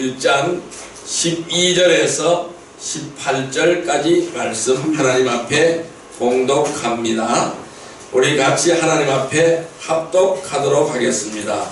1장 12절에서 18절까지 말씀 하나님 앞에 공독합니다. 우리 같이 하나님 앞에 합독하도록 하겠습니다.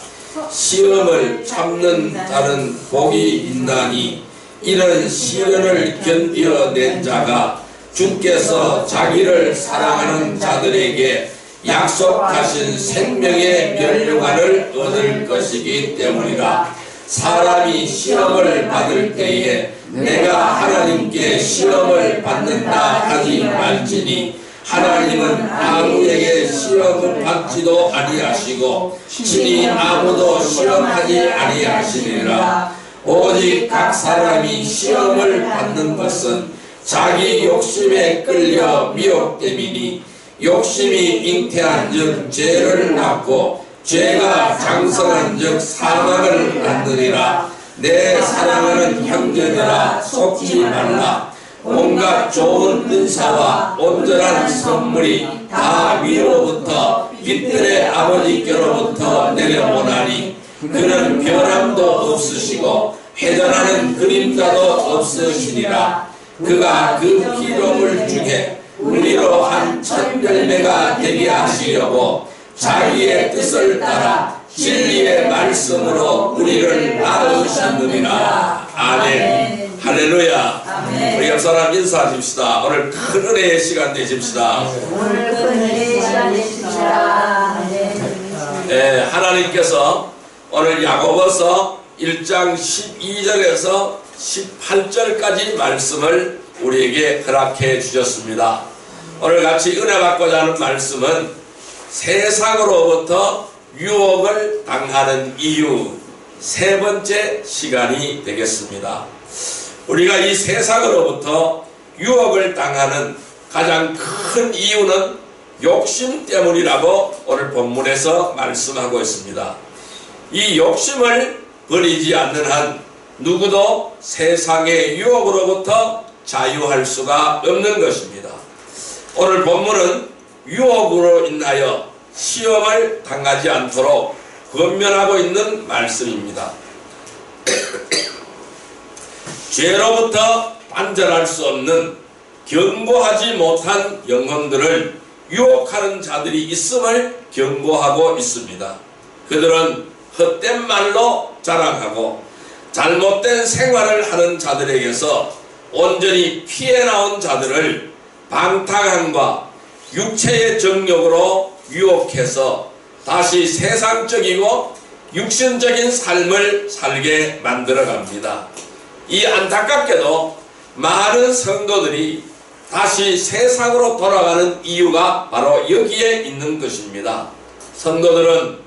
시험을 참는 자는 복이 있나니 이런 시련을 견뎌낸 자가 주께서 자기를 사랑하는 자들에게 약속하신 생명의 면류관을 얻을 것이기 때문이라. 사람이 시험을 받을 때에 내가 하나님께 시험을 받는다 하지 말지니 하나님은 아무에게 시험을 받지도 아니하시고 친히 아무도 시험하지 아니하시니라. 오직 각 사람이 시험을 받는 것은 자기 욕심에 끌려 미혹됨이니 욕심이 잉태한즉 죄를 낳고 죄가 장성한즉 사망을 낳느니라. 내 사랑하는 형제들아 속지 말라. 온갖 좋은 은사와 온전한 선물이 다 위로부터 빛들의 아버지께로부터 내려오나니 그는 변함도 없으시고 회전하는 그림자도 없으시니라. 그가 그 기록을 중에 우리로 한 첫 열매가 되게 하시려고 자기의 뜻을 따라 진리의 말씀으로 우리를 낳으셨느니라. 아멘. 할렐루야. 아멘. 우리 옆사람 인사하십시다. 오늘 큰 은혜의 시간 되십시다. 오늘 큰 은혜의 시간 되십시다. 네, 하나님께서 오늘 야고보서 1장 12절에서 18절까지 말씀을 우리에게 허락해 주셨습니다. 오늘 같이 은혜 받고자 하는 말씀은 세상으로부터 유혹을 당하는 이유 세 번째 시간이 되겠습니다. 우리가 이 세상으로부터 유혹을 당하는 가장 큰 이유는 욕심 때문이라고 오늘 본문에서 말씀하고 있습니다. 이 욕심을 버리지 않는 한 누구도 세상의 유혹으로부터 자유할 수가 없는 것입니다. 오늘 본문은 유혹으로 인하여 시험을 당하지 않도록 권면하고 있는 말씀입니다. 죄로부터 반전할 수 없는 견고하지 못한 영혼들을 유혹하는 자들이 있음을 경고하고 있습니다. 그들은 헛된 말로 자랑하고 잘못된 생활을 하는 자들에게서 온전히 피해 나온 자들을 방탕함과 육체의 정욕으로 유혹해서 다시 세상적이고 육신적인 삶을 살게 만들어갑니다. 이 안타깝게도 많은 성도들이 다시 세상으로 돌아가는 이유가 바로 여기에 있는 것입니다. 성도들은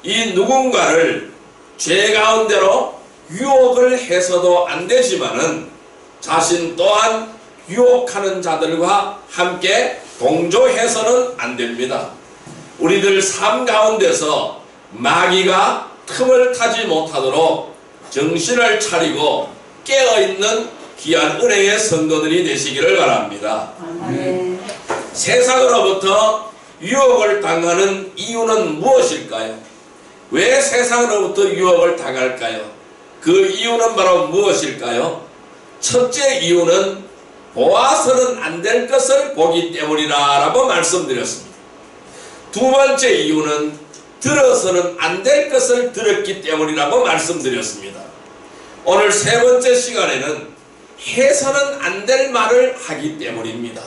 이 누군가를 죄 가운데로 유혹을 해서도 안 되지만은 자신 또한 유혹하는 자들과 함께 동조해서는 안 됩니다. 우리들 삶 가운데서 마귀가 틈을 타지 못하도록 정신을 차리고 깨어있는 귀한 은혜의 성도들이 되시기를 바랍니다. 세상으로부터 유혹을 당하는 이유는 무엇일까요? 왜 세상으로부터 유혹을 당할까요? 그 이유는 바로 무엇일까요? 첫째 이유는 보아서는 안 될 것을 보기 때문이라 라고 말씀드렸습니다. 두 번째 이유는 들어서는 안 될 것을 들었기 때문이라고 말씀드렸습니다. 오늘 세 번째 시간에는 해서는 안 될 말을 하기 때문입니다.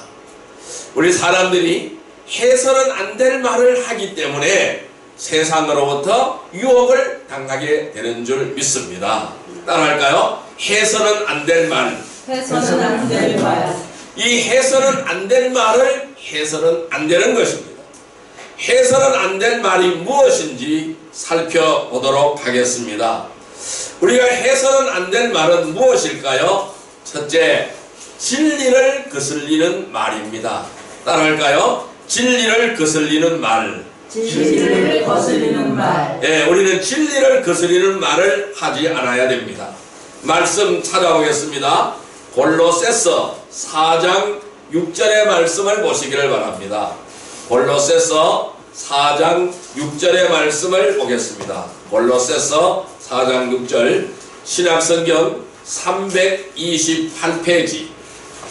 우리 사람들이 해서는 안 될 말을 하기 때문에 세상으로부터 유혹을 당하게 되는 줄 믿습니다. 따라할까요? 해서는 안 될 말. 해서는 안 될 말. 이 해서는 안 될 말을 해서는 안 되는 것입니다. 해서는 안 될 말이 무엇인지 살펴보도록 하겠습니다. 우리가 해서는 안 될 말은 무엇일까요? 첫째, 진리를 거슬리는 말입니다. 따라할까요? 진리를 거슬리는 말. 진리를 거스르는 말. 예, 우리는 진리를 거스르는 말을 하지 않아야 됩니다. 말씀 찾아오겠습니다. 골로새서 4장 6절의 말씀을 보시기를 바랍니다. 골로새서 4장 6절의 말씀을 보겠습니다. 골로새서 4장 6절 신약성경 328페이지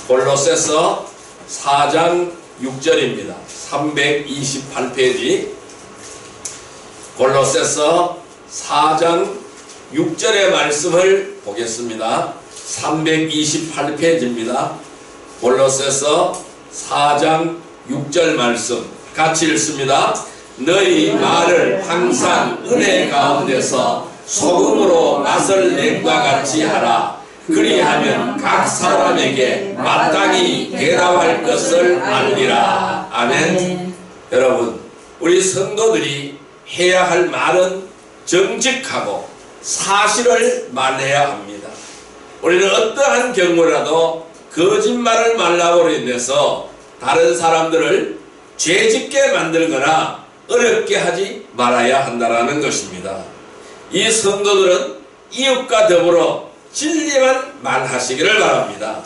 골로새서 4장 6절입니다. 328페이지 골로새서 4장 6절의 말씀을 보겠습니다. 328페이지입니다. 골로새서 4장 6절 말씀 같이 읽습니다. 너희 말을 항상 은혜 가운데서 소금으로 맛을 낸과 같이 하라. 그리하면 각 사람에게 마땅히 대답할 것을 알리라. 아멘. 여러분, 우리 성도들이 해야 할 말은 정직하고 사실을 말해야 합니다. 우리는 어떠한 경우라도 거짓말을 말함으로 인해서 다른 사람들을 죄짓게 만들거나 어렵게 하지 말아야 한다는 것입니다. 이 성도들은 이웃과 더불어 진리만 말하시기를 바랍니다.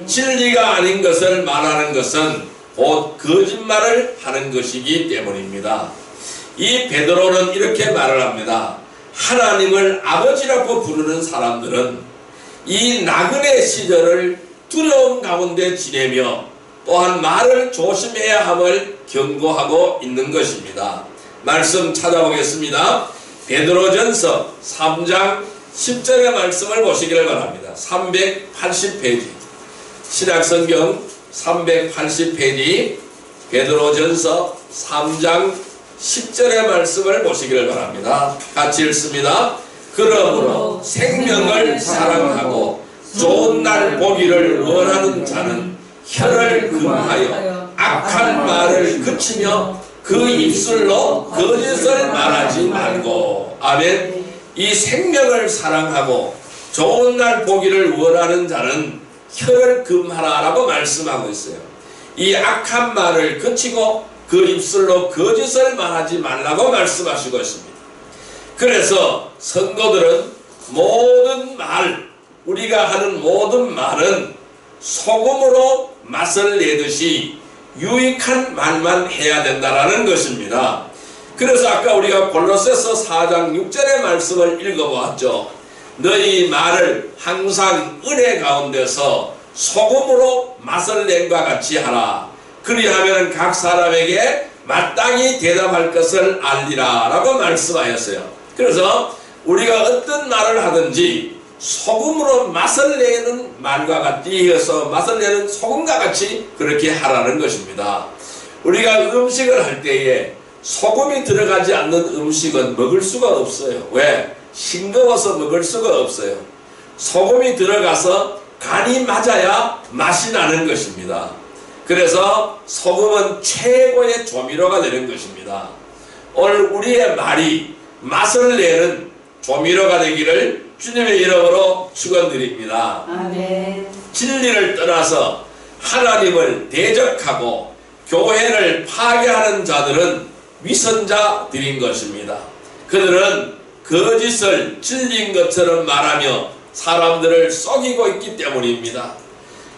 진리가 아닌 것을 말하는 것은 곧 거짓말을 하는 것이기 때문입니다. 이 베드로는 이렇게 말을 합니다. 하나님을 아버지라고 부르는 사람들은 이 나그네 시절을 두려움 가운데 지내며 또한 말을 조심해야 함을 경고하고 있는 것입니다. 말씀 찾아보겠습니다. 베드로전서 3장 10절의 말씀을 보시기를 바랍니다. 380페이지 신약성경 380페이지 베드로전서 3장 10절의 말씀을 보시기를 바랍니다. 같이 읽습니다. 그러므로 생명을 사랑하고 좋은 날 보기를 원하는 자는 혀를 금하여 악한 말을 그치며 그 입술로 거짓을 말하지 말고. 아멘. 이 생명을 사랑하고 좋은 날 보기를 원하는 자는 혀를 금하라라고 말씀하고 있어요. 이 악한 말을 그치고 그 입술로 거짓을 말하지 말라고 말씀하시고 있습니다. 그래서 성도들은 모든 말, 우리가 하는 모든 말은 소금으로 맛을 내듯이 유익한 말만 해야 된다라는 것입니다. 그래서 아까 우리가 골로새서 4장 6절의 말씀을 읽어보았죠. 너희 말을 항상 은혜 가운데서 소금으로 맛을 낸과 같이 하라. 그리하면 각 사람에게 마땅히 대답할 것을 알리라 라고 말씀하였어요. 그래서 우리가 어떤 말을 하든지 소금으로 맛을 내는 말과 같이 해서 맛을 내는 소금과 같이 그렇게 하라는 것입니다. 우리가 음식을 할 때에 소금이 들어가지 않는 음식은 먹을 수가 없어요. 왜? 싱거워서 먹을 수가 없어요. 소금이 들어가서 간이 맞아야 맛이 나는 것입니다. 그래서 소금은 최고의 조미료가 되는 것입니다. 오늘 우리의 말이 맛을 내는 조미료가 되기를 주님의 이름으로 축원드립니다. 아멘. 진리를 떠나서 하나님을 대적하고 교회를 파괴하는 자들은 위선자들인 것입니다. 그들은 거짓을 진리인 것처럼 말하며 사람들을 속이고 있기 때문입니다.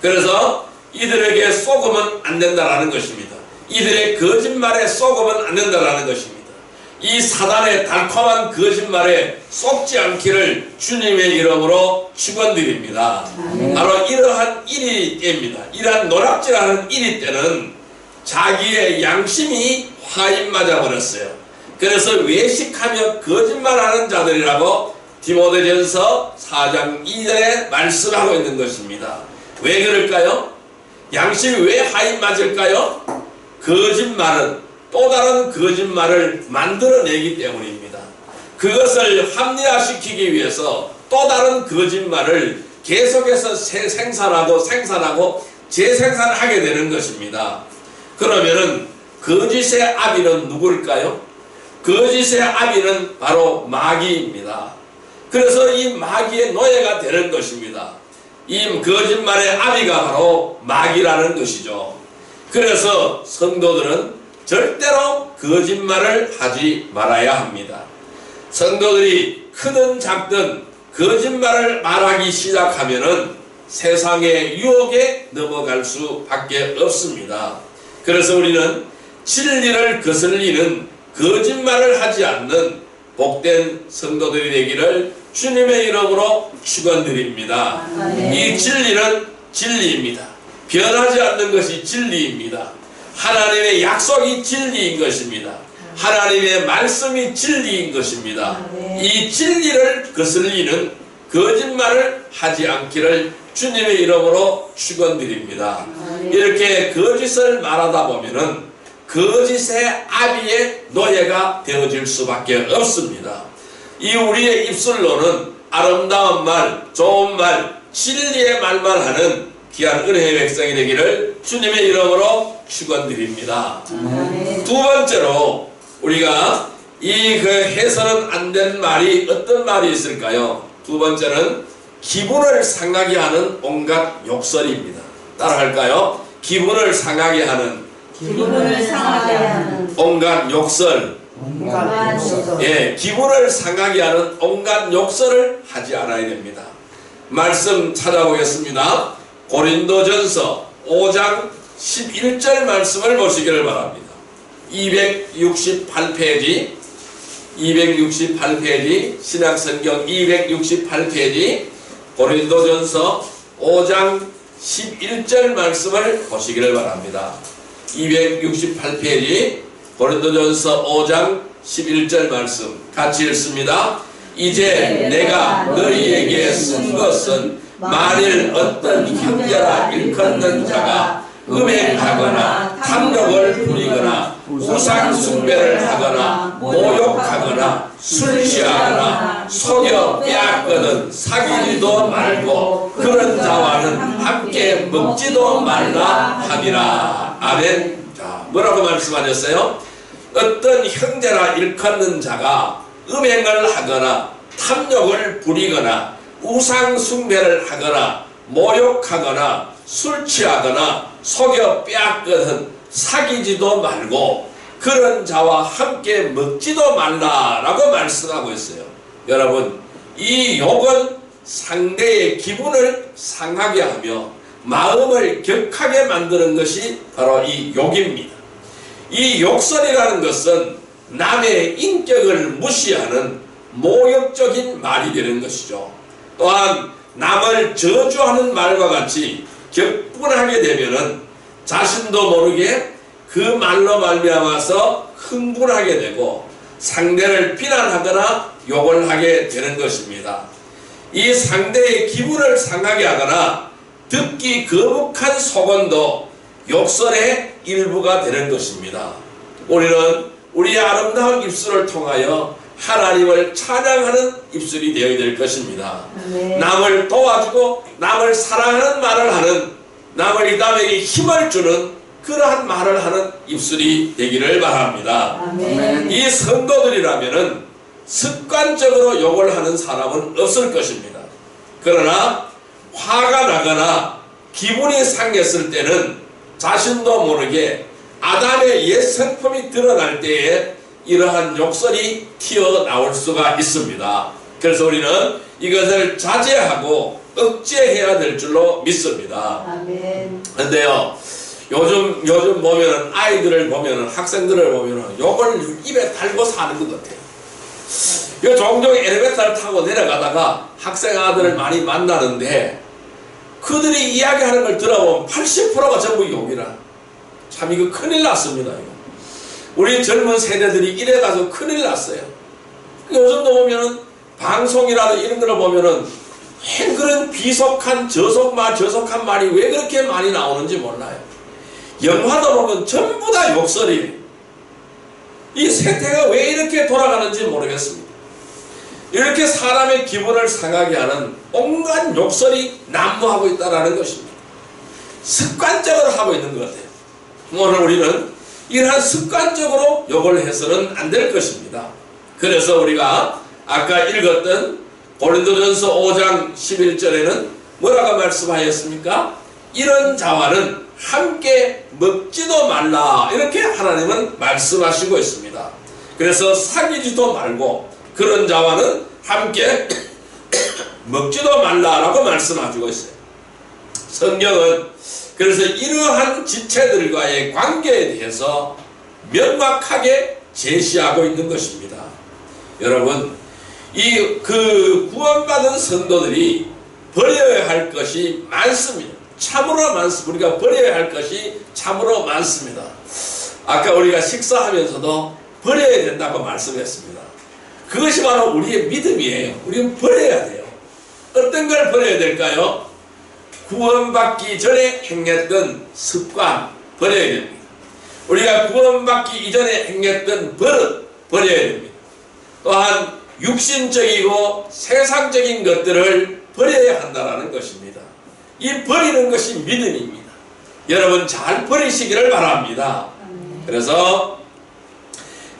그래서 이들에게 속으면 안 된다라는 것입니다. 이들의 거짓말에 속으면 안 된다라는 것입니다. 이 사단의 달콤한 거짓말에 속지 않기를 주님의 이름으로 축원드립니다. 바로 이러한 일이 때입니다. 이러한 노략질하는 일이 때는 자기의 양심이 화인 맞아버렸어요. 그래서 외식하며 거짓말하는 자들이라고 디모데전서 4장 2절에 말씀하고 있는 것입니다. 왜 그럴까요? 양심이 왜 화인 맞을까요? 거짓말은 또 다른 거짓말을 만들어내기 때문입니다. 그것을 합리화시키기 위해서 또 다른 거짓말을 계속해서 생산하고 재생산하게 되는 것입니다. 그러면은 거짓의 아비는 누구일까요? 거짓의 아비는 바로 마귀입니다. 그래서 이 마귀의 노예가 되는 것입니다. 이 거짓말의 아비가 바로 마귀라는 것이죠. 그래서 성도들은 절대로 거짓말을 하지 말아야 합니다. 성도들이 크든 작든 거짓말을 말하기 시작하면은 세상의 유혹에 넘어갈 수밖에 없습니다. 그래서 우리는 진리를 거슬리는 거짓말을 하지 않는 복된 성도들이 되기를 주님의 이름으로 축원드립니다. 이 진리는 진리입니다. 변하지 않는 것이 진리입니다. 하나님의 약속이 진리인 것입니다. 하나님의 말씀이 진리인 것입니다. 이 진리를 거슬리는 거짓말을 하지 않기를 주님의 이름으로 축원드립니다. 이렇게 거짓을 말하다 보면은 거짓의 아비의 노예가 되어질 수밖에 없습니다. 이 우리의 입술로는 아름다운 말, 좋은 말, 진리의 말만 하는 귀한 은혜의 백성이 되기를 주님의 이름으로 축원드립니다. 두 번째로 우리가 이 해서는 안 된 말이 어떤 말이 있을까요? 두 번째는 기분을 상하게 하는 온갖 욕설입니다. 따라할까요? 기분을 상하게 하는 온갖 욕설. 예, 기분을 상하게 하는 온갖 욕설을 하지 않아야 됩니다. 말씀 찾아보겠습니다. 고린도전서 5장 11절 말씀을 보시기를 바랍니다. 268페이지 신약성경 268페이지 고린도전서 5장 11절 말씀을 보시기를 바랍니다. 268페이지 고린도전서 5장 11절 말씀 같이 읽습니다. 이제 내가 너희에게 쓴 것은 만일 어떤 형제라 일컫는 자가 음행하거나 탐욕을 부리거나 우상 숭배를 하거나 모욕하거나 술 취하거나 속여 빼앗거든 사귀지도 말고 그런 자와는 함께 먹지도 말라 하니라. 아멘. 자, 뭐라고 말씀하셨어요? 어떤 형제라 일컫는 자가 음행을 하거나 탐욕을 부리거나 우상 숭배를 하거나 모욕하거나 술 취하거나 속여 빼앗거든 사귀지도 말고 그런 자와 함께 먹지도 말라라고 말씀하고 있어요. 여러분, 이 욕은 상대의 기분을 상하게 하며 마음을 격하게 만드는 것이 바로 이 욕입니다. 이 욕설이라는 것은 남의 인격을 무시하는 모욕적인 말이 되는 것이죠. 또한 남을 저주하는 말과 같이 격분하게 되면은 자신도 모르게 그 말로 말미암아서 흥분하게 되고 상대를 비난하거나 욕을 하게 되는 것입니다. 이 상대의 기분을 상하게 하거나 듣기 거북한 속언도 욕설의 일부가 되는 것입니다. 우리는 우리의 아름다운 입술을 통하여 하나님을 찬양하는 입술이 되어야 될 것입니다. 남을 도와주고 남을 사랑하는 말을 하는, 남을 이 남에게 힘을 주는 그러한 말을 하는 입술이 되기를 바랍니다. 이 성도들이라면은 습관적으로 욕을 하는 사람은 없을 것입니다. 그러나 화가 나거나 기분이 상했을 때는 자신도 모르게 아담의 옛 성품이 드러날 때에 이러한 욕설이 튀어나올 수가 있습니다. 그래서 우리는 이것을 자제하고 억제해야 될 줄로 믿습니다. 그런데요, 요즘 보면은 아이들을 보면은 학생들을 보면은 욕을 입에 달고 사는 것 같아요. 종종 엘리베이터를 타고 내려가다가 학생 아들을 많이 만나는데 그들이 이야기하는 걸 들어보면 80%가 전부 욕이라. 참 이거 큰일 났습니다. 이거. 우리 젊은 세대들이 이래가지고 큰일 났어요. 요즘도 보면은 방송이라든 이런 걸 보면은 왜 그런 비속한 저속한 말이 왜 그렇게 많이 나오는지 몰라요. 영화도 보면 전부 다 욕설이에요. 이 세태가 왜 이렇게 돌아가는지 모르겠습니다. 이렇게 사람의 기분을 상하게 하는 온갖 욕설이 난무하고 있다는 것입니다. 습관적으로 하고 있는 것 같아요. 오늘 우리는 이러한 습관적으로 욕을 해서는 안 될 것입니다. 그래서 우리가 아까 읽었던 고린도전서 5장 11절에는 뭐라고 말씀하였습니까? 이런 자와는 함께 먹지도 말라, 이렇게 하나님은 말씀하시고 있습니다. 그래서 사귀지도 말고 그런 자와는 함께 먹지도 말라라고 말씀하시고 있어요. 성경은 그래서 이러한 지체들과의 관계에 대해서 명확하게 제시하고 있는 것입니다. 여러분, 그 구원받은 성도들이 버려야 할 것이 많습니다. 참으로 많습니다. 우리가 버려야 할 것이 참으로 많습니다. 아까 우리가 식사하면서도 버려야 된다고 말씀했습니다. 그것이 바로 우리의 믿음이에요. 우리는 버려야 돼요. 어떤 걸 버려야 될까요? 구원받기 전에 행했던 습관 버려야 됩니다. 우리가 구원받기 이전에 행했던 버릇 버려야 됩니다. 또한 육신적이고 세상적인 것들을 버려야 한다는 것입니다. 이 버리는 것이 믿음입니다. 여러분 잘 버리시기를 바랍니다. 그래서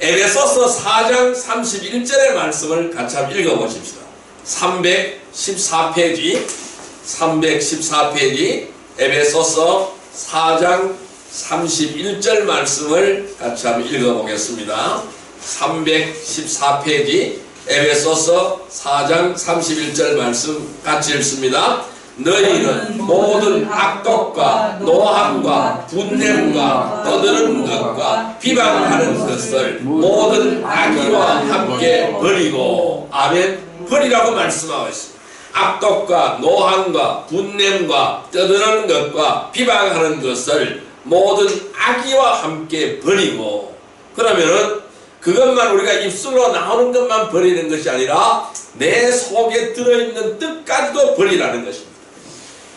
에베소서 4장 31절의 말씀을 같이 한번 읽어보십시다. 314페이지 에베소서 4장 31절 말씀을 같이 한번 읽어보겠습니다. 314페이지 에베소서 4장 31절 말씀 같이 읽습니다. 너희는 모든 악독과 노함과 분냄과 떠드는 것과 비방하는 것을 모든 악의와 함께 버리고, 아멘. 버리라고 말씀하고 있습니다. 악독과 노함과 분냄과 떠드는 것과 비방하는 것을 모든 악의와 함께 버리고, 그러면은 그것만 우리가 입술로 나오는 것만 버리는 것이 아니라 내 속에 들어있는 뜻까지도 버리라는 것입니다.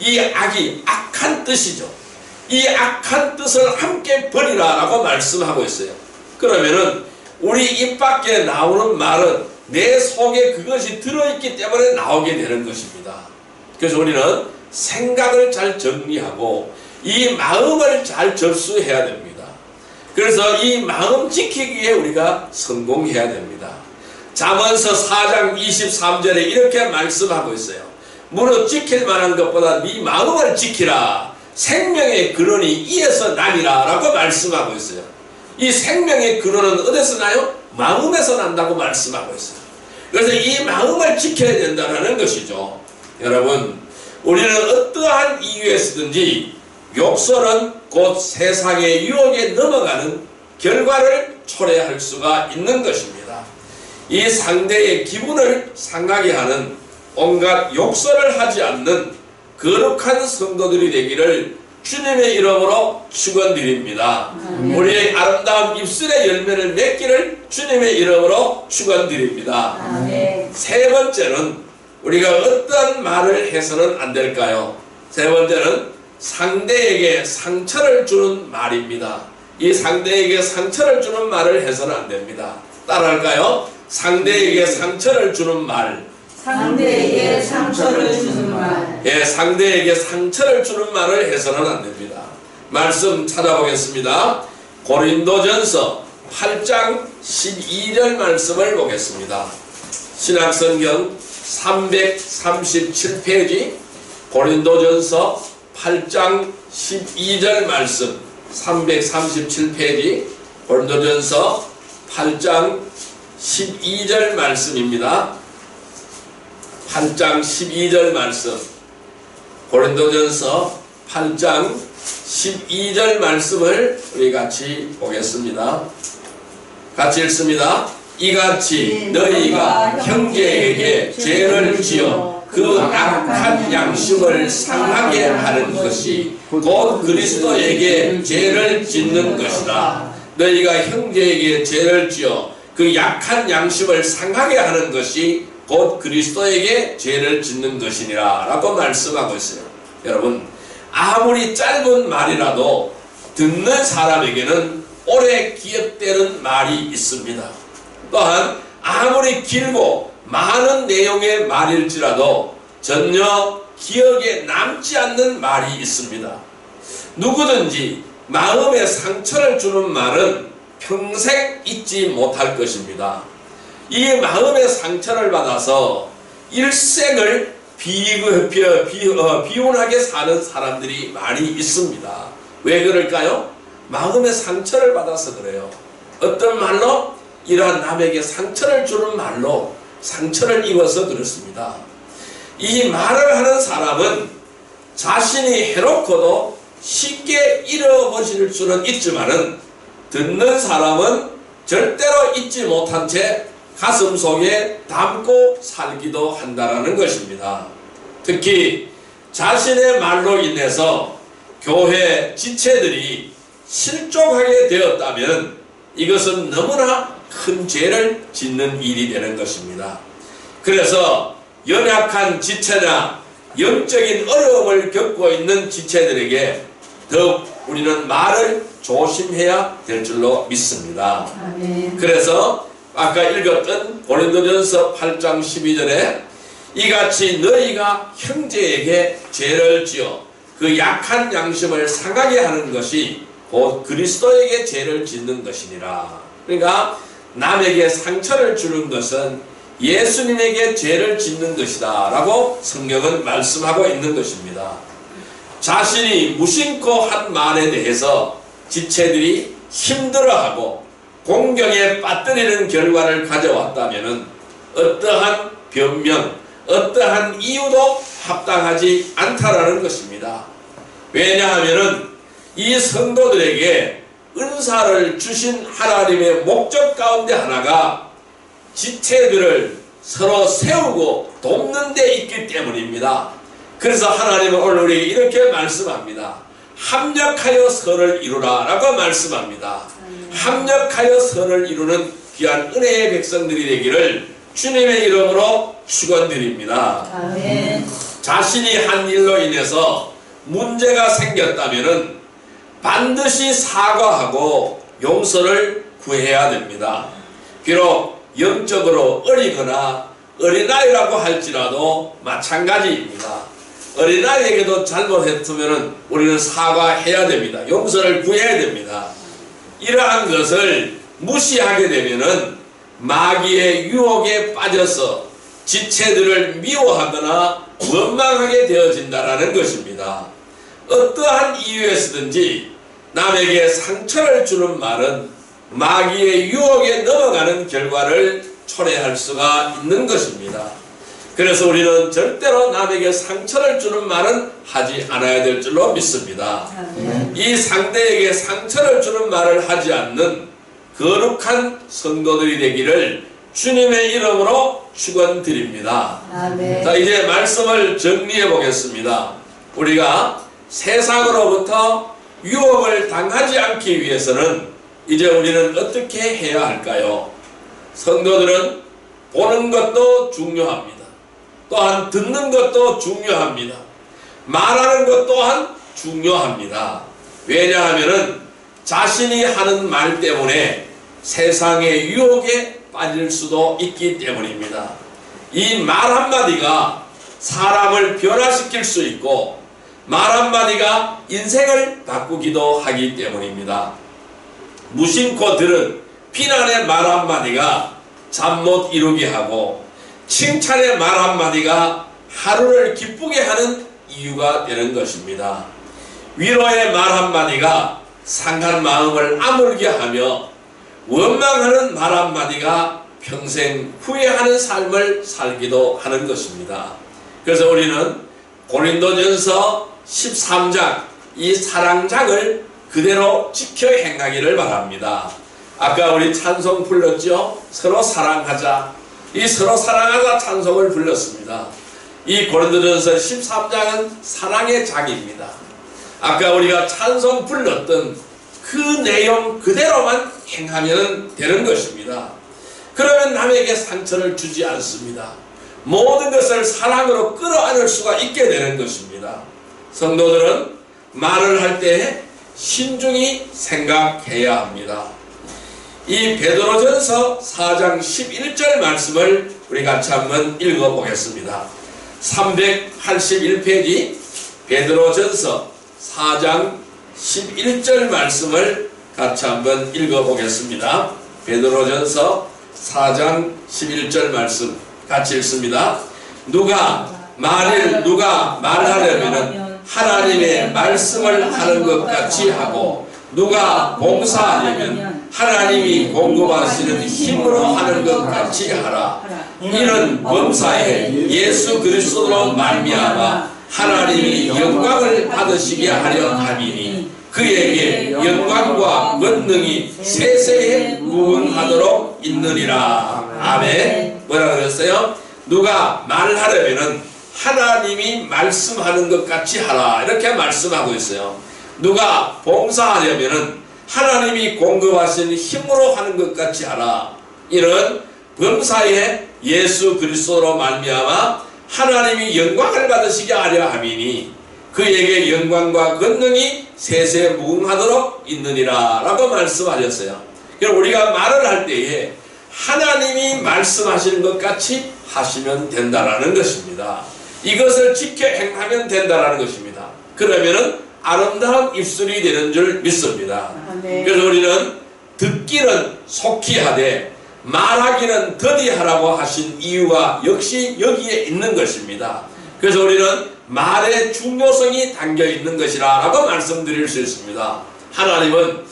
이 악이 악한 뜻이죠. 이 악한 뜻을 함께 버리라라고 말씀하고 있어요. 그러면은 우리 입 밖에 나오는 말은 내 속에 그것이 들어있기 때문에 나오게 되는 것입니다. 그래서 우리는 생각을 잘 정리하고 이 마음을 잘 접수해야 됩니다. 그래서 이 마음 지키기에 우리가 성공해야 됩니다. 잠언서 4장 23절에 이렇게 말씀하고 있어요. 무릇 지킬 만한 것보다 네 마음을 지키라. 생명의 근원이 이에서 나니라 라고 말씀하고 있어요. 이 생명의 근원은 어디서 나요? 마음에서 난다고 말씀하고 있어요. 그래서 이 마음을 지켜야 된다는 것이죠. 여러분, 우리는 어떠한 이유에서든지 욕설은 곧 세상의 유혹에 넘어가는 결과를 초래할 수가 있는 것입니다. 이 상대의 기분을 상하게 하는 온갖 욕설을 하지 않는 거룩한 성도들이 되기를 주님의 이름으로 축원드립니다. 우리의 아름다운 입술의 열매를 맺기를 주님의 이름으로 축원드립니다. 세 번째는 우리가 어떤 말을 해서는 안 될까요? 세 번째는 상대에게 상처를 주는 말입니다. 이 상대에게 상처를 주는 말을 해서는 안 됩니다. 따라할까요? 상대에게 상처를 주는 말. 상대에게 상처를 주는 말. 예, 상대에게 상처를 주는 말을 해서는 안 됩니다. 말씀 찾아보겠습니다. 고린도전서 8장 12절 말씀을 보겠습니다. 신약성경 337페이지 고린도전서 8장 12절 말씀, 337페이지 고린도전서 8장 12절 말씀입니다. 8장 12절 말씀, 고린도전서 8장 12절 말씀을 우리 같이 보겠습니다. 같이 읽습니다. 이같이 너희가 형제에게 죄를 지어 그 악한 양심을 상하게 하는 것이 곧 그리스도에게 죄를 짓는 것이다. 너희가 형제에게 죄를 지어 그 약한 양심을 상하게 하는 것이 곧 그리스도에게 죄를 짓는 것이니라 라고 말씀하고 있어요. 여러분, 아무리 짧은 말이라도 듣는 사람에게는 오래 기억되는 말이 있습니다. 또한 아무리 길고 많은 내용의 말일지라도 전혀 기억에 남지 않는 말이 있습니다. 누구든지 마음에 상처를 주는 말은 평생 잊지 못할 것입니다. 이 마음의 상처를 받아서 일생을 비운하게 사는 사람들이 많이 있습니다. 왜 그럴까요? 마음의 상처를 받아서 그래요. 어떤 말로? 이러한 남에게 상처를 주는 말로 상처를 입어서 그렇습니다. 이 말을 하는 사람은 자신이 해놓고도 쉽게 잃어버릴 수는 있지만은 듣는 사람은 절대로 잊지 못한 채 가슴 속에 담고 살기도 한다라는 것입니다. 특히 자신의 말로 인해서 교회 지체들이 실족하게 되었다면 이것은 너무나 큰 죄를 짓는 일이 되는 것입니다. 그래서 연약한 지체나 영적인 어려움을 겪고 있는 지체들에게 더욱 우리는 말을 조심해야 될 줄로 믿습니다. 아멘. 그래서 아까 읽었던 고린도전서 8장 12절에 이같이 너희가 형제에게 죄를 지어 그 약한 양심을 상하게 하는 것이 곧 그리스도에게 죄를 짓는 것이니라. 그러니까 남에게 상처를 주는 것은 예수님에게 죄를 짓는 것이다 라고 성경은 말씀하고 있는 것입니다. 자신이 무심코 한 말에 대해서 지체들이 힘들어하고 공경에 빠뜨리는 결과를 가져왔다면 어떠한 변명, 어떠한 이유도 합당하지 않다라는 것입니다. 왜냐하면 이 성도들에게 은사를 주신 하나님의 목적 가운데 하나가 지체들을 서로 세우고 돕는 데 있기 때문입니다. 그래서 하나님은 오늘 우리에게 이렇게 말씀합니다. 합력하여 선을 이루라 라고 말씀합니다. 합력하여 선을 이루는 귀한 은혜의 백성들이 되기를 주님의 이름으로 축원드립니다. 아멘. 자신이 한 일로 인해서 문제가 생겼다면 반드시 사과하고 용서를 구해야 됩니다. 비록 영적으로 어리거나 어린아이라고 할지라도 마찬가지입니다. 어린아이에게도 잘못했으면 우리는 사과해야 됩니다. 용서를 구해야 됩니다. 이러한 것을 무시하게 되면은 마귀의 유혹에 빠져서 지체들을 미워하거나 원망하게 되어진다라는 것입니다. 어떠한 이유에서든지 남에게 상처를 주는 말은 마귀의 유혹에 넘어가는 결과를 초래할 수가 있는 것입니다. 그래서 우리는 절대로 남에게 상처를 주는 말은 하지 않아야 될 줄로 믿습니다. 이 상대에게 상처를 주는 말을 하지 않는 거룩한 성도들이 되기를 주님의 이름으로 축원드립니다. 아멘. 자, 이제 말씀을 정리해 보겠습니다. 우리가 세상으로부터 유혹을 당하지 않기 위해서는 이제 우리는 어떻게 해야 할까요? 성도들은 보는 것도 중요합니다. 또한 듣는 것도 중요합니다. 말하는 것 또한 중요합니다. 왜냐하면 자신이 하는 말 때문에 세상의 유혹에 빠질 수도 있기 때문입니다. 이 말 한마디가 사람을 변화시킬 수 있고 말 한마디가 인생을 바꾸기도 하기 때문입니다. 무심코 들은 비난의 말 한마디가 잠 못 이루게 하고 칭찬의 말 한마디가 하루를 기쁘게 하는 이유가 되는 것입니다. 위로의 말 한마디가 상한 마음을 아물게 하며 원망하는 말 한마디가 평생 후회하는 삶을 살기도 하는 것입니다. 그래서 우리는 고린도전서 13장 이 사랑장을 그대로 지켜 행하기를 바랍니다. 아까 우리 찬송 불렀죠? 서로 사랑하자. 이 서로 사랑하자 찬송을 불렀습니다. 이 고린도전서 13장은 사랑의 장입니다. 아까 우리가 찬송 불렀던 그 내용 그대로만 행하면 되는 것입니다. 그러면 남에게 상처를 주지 않습니다. 모든 것을 사랑으로 끌어안을 수가 있게 되는 것입니다. 성도들은 말을 할 때 신중히 생각해야 합니다. 이 베드로전서 4장 11절 말씀을 우리 같이 한번 읽어보겠습니다. 381페이지 베드로전서 4장 11절 말씀을 같이 한번 읽어보겠습니다. 베드로전서 4장 11절 말씀 같이 읽습니다. 누가 말하려면 하나님의 말씀을 하는 것 같이 하고 누가 봉사하려면 하나님이 공급하시는 힘으로 하는 것 같이 하라. 이는 범사에 예수 그리스도로 말미암아 하나님이 영광을 받으시게 하려 함이니 그에게 영광과 권능이 세세에 무궁하도록 있느니라. 아멘. 뭐라 그랬어요? 누가 말하려면은 하나님이 말씀하는 것 같이 하라, 이렇게 말씀하고 있어요. 누가 봉사하려면은 하나님이 공급하신 힘으로 하는 것 같이 하라. 이런 범사에 예수 그리스도로 말미암아 하나님이 영광을 받으시게 하려 함이니 그에게 영광과 권능이 세세 무궁하도록 있느니라 라고 말씀하셨어요. 그럼 우리가 말을 할 때에 하나님이 말씀하시는 것 같이 하시면 된다라는 것입니다. 이것을 지켜 행하면 된다라는 것입니다. 그러면은 아름다운 입술이 되는 줄 믿습니다. 그래서 우리는 듣기는 속히 하되 말하기는 더디하라고 하신 이유가 역시 여기에 있는 것입니다. 그래서 우리는 말의 중요성이 담겨 있는 것이라 라고 말씀드릴 수 있습니다. 하나님은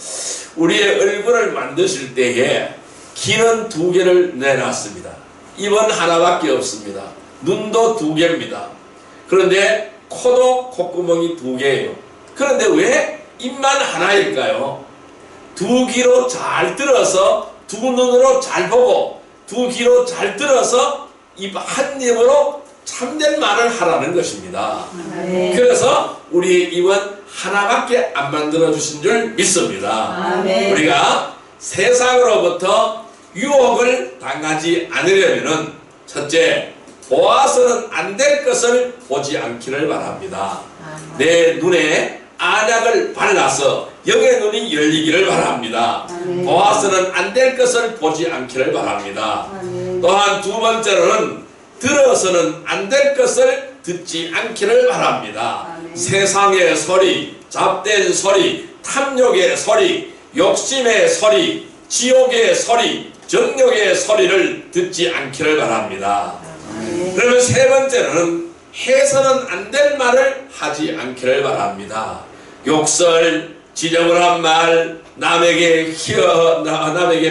우리의 얼굴을 만드실 때에 귀는 2개를 내놨습니다. 입은 하나밖에 없습니다. 눈도 2개입니다. 그런데 코도 콧구멍이 2개예요. 그런데 왜 입만 하나일까요? 2귀로 잘 들어서 2눈으로 잘 보고 2귀로 잘 들어서 입 한 입으로 참된 말을 하라는 것입니다. 그래서 우리의 입은 하나밖에 안 만들어 주신 줄 믿습니다. 우리가 세상으로부터 유혹을 당하지 않으려면 첫째, 보아서는 안 될 것을 보지 않기를 바랍니다. 내 눈에 안약을 발라서 영의 눈이 열리기를 바랍니다. 보아서는 안 될 것을 보지 않기를 바랍니다. 또한 2번째로는 들어서는 안 될 것을 듣지 않기를 바랍니다. 세상의 소리, 잡된 소리, 탐욕의 소리, 욕심의 소리, 지옥의 소리, 정욕의 소리를 듣지 않기를 바랍니다. 그러면 3번째는 해서는 안 될 말을 하지 않기를 바랍니다. 욕설, 지저분한 말, 남에게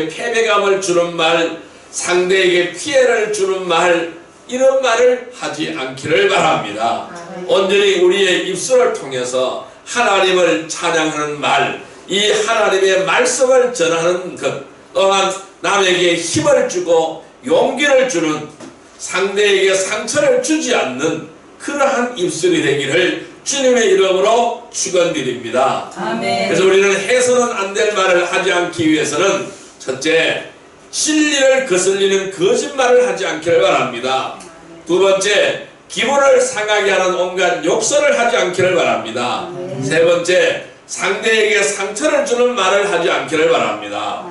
패배감을 주는 말, 상대에게 피해를 주는 말, 이런 말을 하지 않기를 바랍니다. 온전히 우리의 입술을 통해서 하나님을 찬양하는 말, 이 하나님의 말씀을 전하는 것, 또한 남에게 힘을 주고 용기를 주는, 상대에게 상처를 주지 않는 그러한 입술이 되기를 주님의 이름으로 축원드립니다. 그래서 우리는 해서는 안 될 말을 하지 않기 위해서는 첫째, 진리를 거슬리는 거짓말을 하지 않기를 바랍니다. 2번째, 기분을 상하게 하는 온갖 욕설을 하지 않기를 바랍니다. 3번째, 상대에게 상처를 주는 말을 하지 않기를 바랍니다.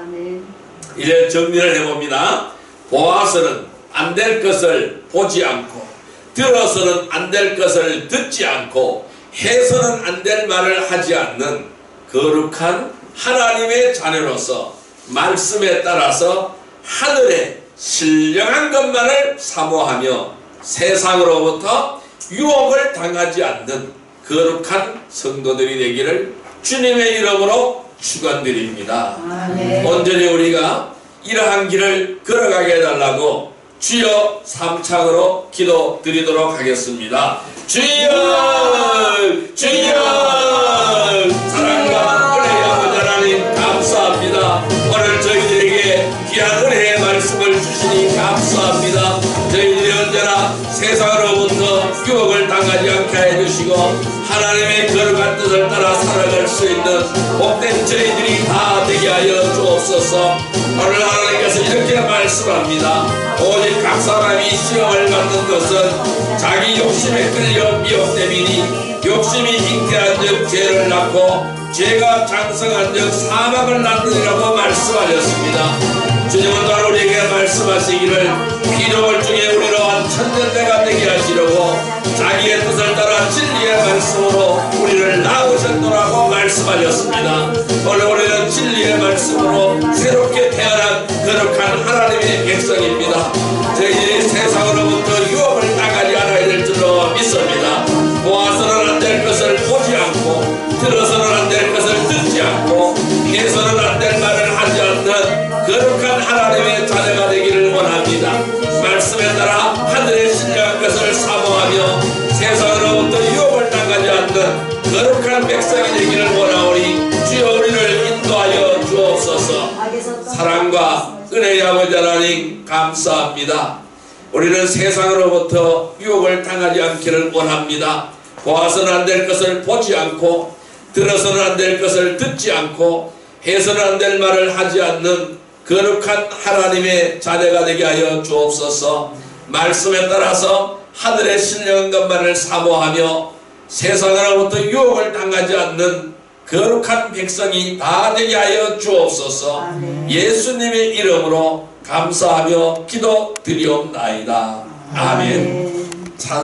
이제 정리를 해봅니다. 보아서는 안 될 것을 보지 않고, 들어서는 안 될 것을 듣지 않고, 해서는 안 될 말을 하지 않는 거룩한 하나님의 자녀로서 말씀에 따라서 하늘의 신령한 것만을 사모하며 세상으로부터 유혹을 당하지 않는 거룩한 성도들이 되기를 주님의 이름으로 축원드립니다. 온전히 우리가 이러한 길을 걸어가게 해달라고 주여 3창으로 기도드리도록 하겠습니다. 주여, 주여, 사랑과 은혜의 아버지 하나님 감사합니다. 오늘 저희들에게 귀한 은혜의 말씀을 주시니 감사합니다. 저희들이 언제나 세상으로부터 유혹을 당하지 않게 해주시고 하나님의 거룩한 뜻을 따라 살아갈 수 있는 복된 저희들이 다 되게 하여 주옵소서. 오늘 하나님께서 이렇게 말씀합니다. 오직 각 사람이 시험을 받는 것은 자기 욕심에 끌려 미혹됨이니 욕심이 잉태한 즉 죄를 낳고 죄가 장성한 즉 사망을 낳느니라고 말씀하셨습니다. 주님은 바로 우리에게 말씀하시기를 피조물 중에 우리로 한 천년대가 되게 하시려고 자기의 뜻을 따라 진리의 말씀으로 우리를 낳으셨노라고 말씀하셨습니다. 오늘 우리는 진리의 말씀으로 새롭게 태어난 거룩한 하나님의 백성입니다. 저희들이 세상으로부터 유혹을 당하지 않아야 될 줄로 믿습니다. 보아서는 안 될 것을 보지 않고 들어서는 안 될 것을 듣지 않고 해서는 안 될 말을 하지 않는 거룩한 하나님의 자녀가 되기를 원합니다. 말씀에 따라 하늘의 신령한 것을 사모하며 세상으로부터 유혹을 당하지 않는 거룩한 백성이 되기를 원하오니 은혜의 아버지 하나님 감사합니다. 우리는 세상으로부터 유혹을 당하지 않기를 원합니다. 보아서는 안 될 것을 보지 않고 들어서는 안 될 것을 듣지 않고 해서는 안 될 말을 하지 않는 거룩한 하나님의 자녀가 되게 하여 주옵소서. 말씀에 따라서 하늘의 신령한 것만을 사모하며 세상으로부터 유혹을 당하지 않는 거룩한 백성이 다 되게 하여 주옵소서. 아멘. 예수님의 이름으로 감사하며 기도드리옵나이다. 아멘.